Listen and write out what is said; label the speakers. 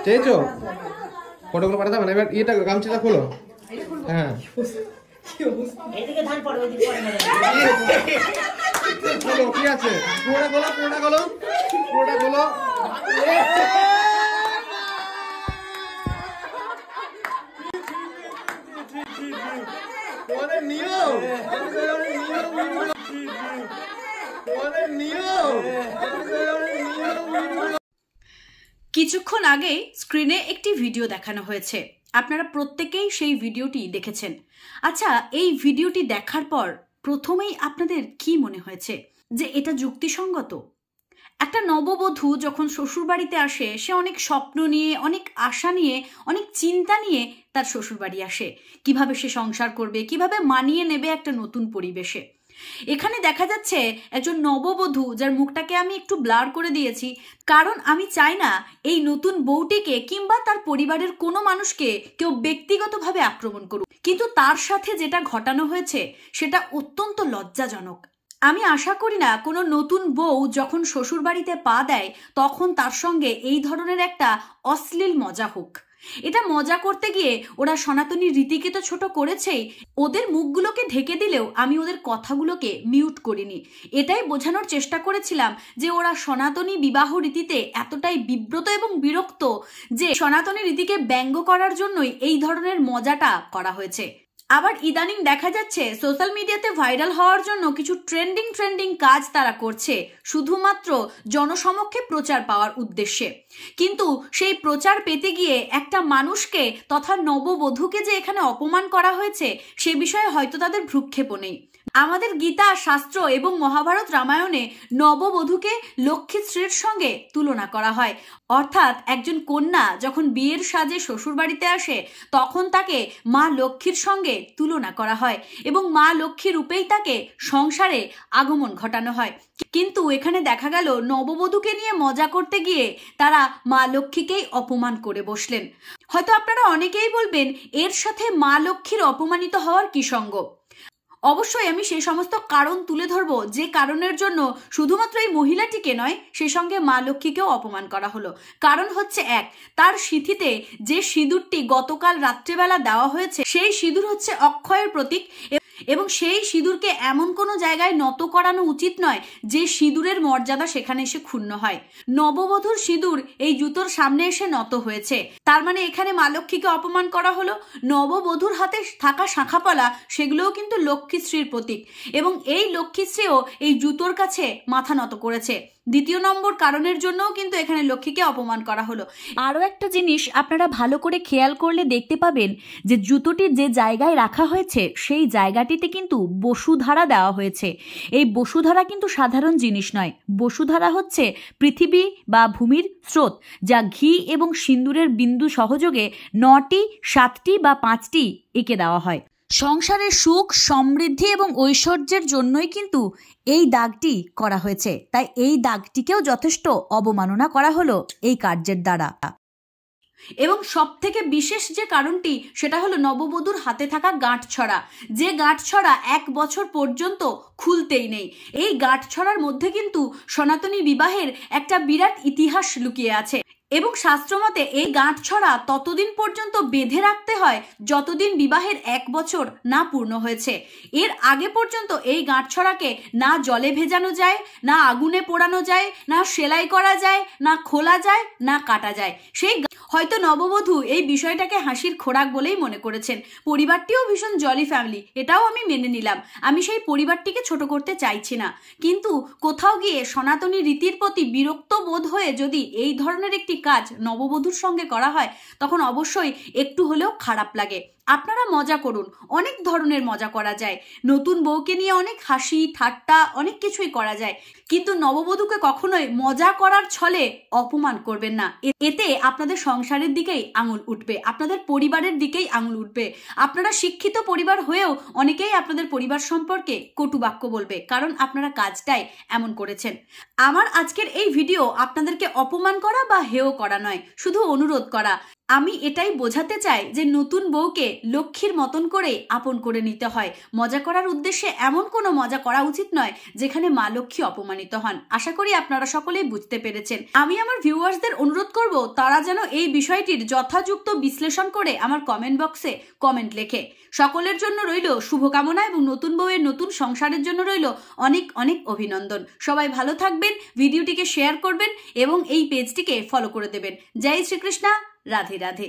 Speaker 1: চেয়েছো? ফটোগুলো পাঠাতে হবে না। এবার এটা গামছিটা খোলো। হ্যাঁ খোলো, কি আছে? পুরোটা খোলো, পুরোটা খোলো, পুরোটা খোলো।
Speaker 2: কিছুক্ষণ আগে স্ক্রিনে একটি ভিডিও দেখানো হয়েছে, আপনারা প্রত্যেকেই সেই ভিডিওটি দেখেছেন। আচ্ছা, এই ভিডিওটি দেখার পর প্রথমেই আপনাদের কি মনে হয়েছে যে এটা যুক্তিসঙ্গত? একটা নববধূ যখন শ্বশুরবাড়িতে আসে, সে অনেক স্বপ্ন নিয়ে, অনেক আশা নিয়ে, অনেক চিন্তা নিয়ে তার শ্বশুরবাড়ি আসে। কিভাবে সে সংসার করবে, কিভাবে মানিয়ে নেবে একটা নতুন পরিবেশে। এখানে দেখা যাচ্ছে একজন নববধূ, যার মুখটাকে আমি একটু ব্লার করে দিয়েছি, কারণ আমি চাই না এই নতুন বউটিকে কিংবা তার পরিবারের কোনো মানুষকে কেউ ব্যক্তিগতভাবে আক্রমণ করুক, কিন্তু তার সাথে যেটা ঘটানো হয়েছে সেটা অত্যন্ত লজ্জাজনক। আমি আশা করি না কোনো নতুন বউ যখন শ্বশুরবাড়িতে পা দেয় তখন তার সঙ্গে এই ধরনের একটা অশ্লীল মজা হোক। এটা মজা করতে গিয়ে ওরা সনাতনী রীতিকে তো ছোট করেছেই, ওদের মুখগুলোকে ঢেকে দিলেও আমি ওদের কথাগুলোকে মিউট করিনি। এটাই বোঝানোর চেষ্টা করেছিলাম যে ওরা সনাতনী বিবাহ রীতিতে এতটাই বিব্রত এবং বিরক্ত যে সনাতনী রীতিকে ব্যঙ্গ করার জন্যই এই ধরনের মজাটা করা হয়েছে। আবার ইদানিং দেখা যাচ্ছে সোশ্যাল মিডিয়াতে ভাইরাল হওয়ার জন্য কিছু ট্রেন্ডিং কাজ তারা করছে শুধুমাত্র জনসমক্ষে প্রচার পাওয়ার উদ্দেশ্যে, কিন্তু সেই প্রচার পেতে গিয়ে একটা মানুষকে তথা নববধূকে যে এখানে অপমান করা হয়েছে সে বিষয়ে হয়তো তাদের ভ্রুক্ষেপও নেই। আমাদের গীতা, শাস্ত্র এবং মহাভারত রামায়ণে নববধূকে লক্ষ্মী স্ত্রীর সঙ্গে তুলনা করা হয়, অর্থাৎ একজন কন্যা যখন বিয়ের সাজে শ্বশুরবাড়িতে আসে তখন তাকে মা লক্ষ্মীর সঙ্গে তুলনা করা হয় এবং মা লক্ষ্মী রূপেই তাকে সংসারে আগমন ঘটানো হয়। কিন্তু এখানে দেখা গেল নববধূকে নিয়ে মজা করতে গিয়ে তারা মা লক্ষ্মীকেই অপমান করে বসলেন। হয়তো আপনারা অনেকেই বলবেন এর সাথে মা লক্ষ্মীর অপমানিত হওয়ার কি সঙ্গ? অবশ্যই আমি সেই সমস্ত কারণ তুলে ধরবো যে কারণের জন্য শুধুমাত্র এই মহিলাটিকে নয়, সে সঙ্গে মা লক্ষ্মীকেও অপমান করা হলো। কারণ হচ্ছে এক, তার সিঁথিতে যে সিঁদুরটি গতকাল রাত্রেবেলা দেওয়া হয়েছে সেই সিঁদুর হচ্ছে অক্ষয়ের প্রতীক, এবং সেই সিঁদুরকে এমন কোনো জায়গায় নত করানো উচিত নয় যে সিঁদুরের মর্যাদা সেখানে এসে ক্ষুণ্ণ হয়। নববধূর সিঁদুর এই জুতোর সামনে এসে নত হয়েছে, তার মানে এখানে মা লক্ষ্মীকে অপমান করা হলো। নববধূর হাতে থাকা শাঁখাপলা সেগুলোও কিন্তু লক্ষ্মীশ্রীর প্রতীক, এবং এই লক্ষ্মীশ্রীও এই জুতোর কাছে মাথা নত করেছে। দ্বিতীয় নম্বর কারণের জন্যও কিন্তু এখানে লক্ষ্মীকে অপমান করা হলো। আরও একটা জিনিস আপনারা ভালো করে খেয়াল করলে দেখতে পাবেন যে জুতোটি যে জায়গায় রাখা হয়েছে সেই জায়গাটিতে কিন্তু বসুধারা দেওয়া হয়েছে। এই বসুধারা কিন্তু সাধারণ জিনিস নয়, বসুধারা হচ্ছে পৃথিবী বা ভূমির স্রোত, যা ঘি এবং সিন্দুরের বিন্দু সহযোগে 9টি, 7টি বা 5টি এঁকে দেওয়া হয়। সংসারের সুখ, সমৃদ্ধি এবং ঐশ্বর্যের জন্যই কিন্তু এই দাগটি করা হয়েছে, তাই এই দাগটিকেও যথেষ্ট অবমাননা করা হলো এই কার্যের দ্বারা। এবং সব থেকে বিশেষ যে কারণটি সেটা হলো নববধূর হাতে থাকা গাঁটছড়া, যে গাঁটছড়া 1 বছর পর্যন্ত খুলতেই নেই। এই গাঁটছড়ার মধ্যে কিন্তু সনাতনী বিবাহের একটা বিরাট ইতিহাস লুকিয়ে আছে, এবং শাস্ত্রমতে এই গাঁটছড়া ততদিন পর্যন্ত বেঁধে রাখতে হয় যতদিন বিবাহের 1 বছর না পূর্ণ হয়েছে। এর আগে পর্যন্ত এই গাঁটছড়াকে না জলে ভেজানো যায়, না আগুনে পোড়ানো যায়, না সেলাই করা যায়, না খোলা যায়, না কাটা যায়। সেই হয়তো নববধূ এই বিষয়টাকে হাসির খোরাক বলেই মনে করেছেন। পরিবারটিও ভীষণ জলি ফ্যামিলি, এটাও আমি মেনে নিলাম, আমি সেই পরিবারটিকে ছোট করতে চাইছি না, কিন্তু কোথাও গিয়ে সনাতনী রীতির প্রতি বিরক্ত বোধ হয়ে যদি এই ধরনের একটি কাজ নববধূর সঙ্গে করা হয় তখন অবশ্যই একটু হলেও খারাপ লাগে। আপনারা মজা করুন, অনেক ধরনের মজা করা যায়, নতুন বউকে নিয়ে অনেক হাসি ঠাট্টা অনেক কিছুই করা যায়, কিন্তু নববধূকে কখনোই মজা করার ছলে অপমান করবেন না। এতে আপনাদের সংসারের দিকেই আঙুল উঠবে, আপনাদের পরিবারের দিকেই আঙুল উঠবে। আপনারা শিক্ষিত পরিবার হয়েও অনেকেই আপনাদের পরিবার সম্পর্কে কটু বাক্য বলবে, কারণ আপনারা কাজটাই এমন করেছেন। আমার আজকের এই ভিডিও আপনাদেরকে অপমান করা বা হেয় করা নয়, শুধু অনুরোধ করা আমি এটাই বোঝাতে চাই যে নতুন বউকে লক্ষ্মীর মতন করে আপন করে নিতে হয়। মজা করার উদ্দেশ্যে এমন কোনো মজা করা উচিত নয় যেখানে মা লক্ষ্মী অপমানিত হন। আশা করি আপনারা সকলেই বুঝতে পেরেছেন। আমি আমার ভিউয়ার্সদের অনুরোধ করব তারা যেন এই বিষয়টির যথাযুক্ত বিশ্লেষণ করে আমার কমেন্ট বক্সে কমেন্ট লেখে। সকলের জন্য রইল শুভকামনা এবং নতুন বউয়ের নতুন সংসারের জন্য রইল অনেক অনেক অভিনন্দন। সবাই ভালো থাকবেন, ভিডিওটিকে শেয়ার করবেন এবং এই পেজটিকে ফলো করে দেবেন। জয় শ্রীকৃষ্ণ, রাধে রাধে।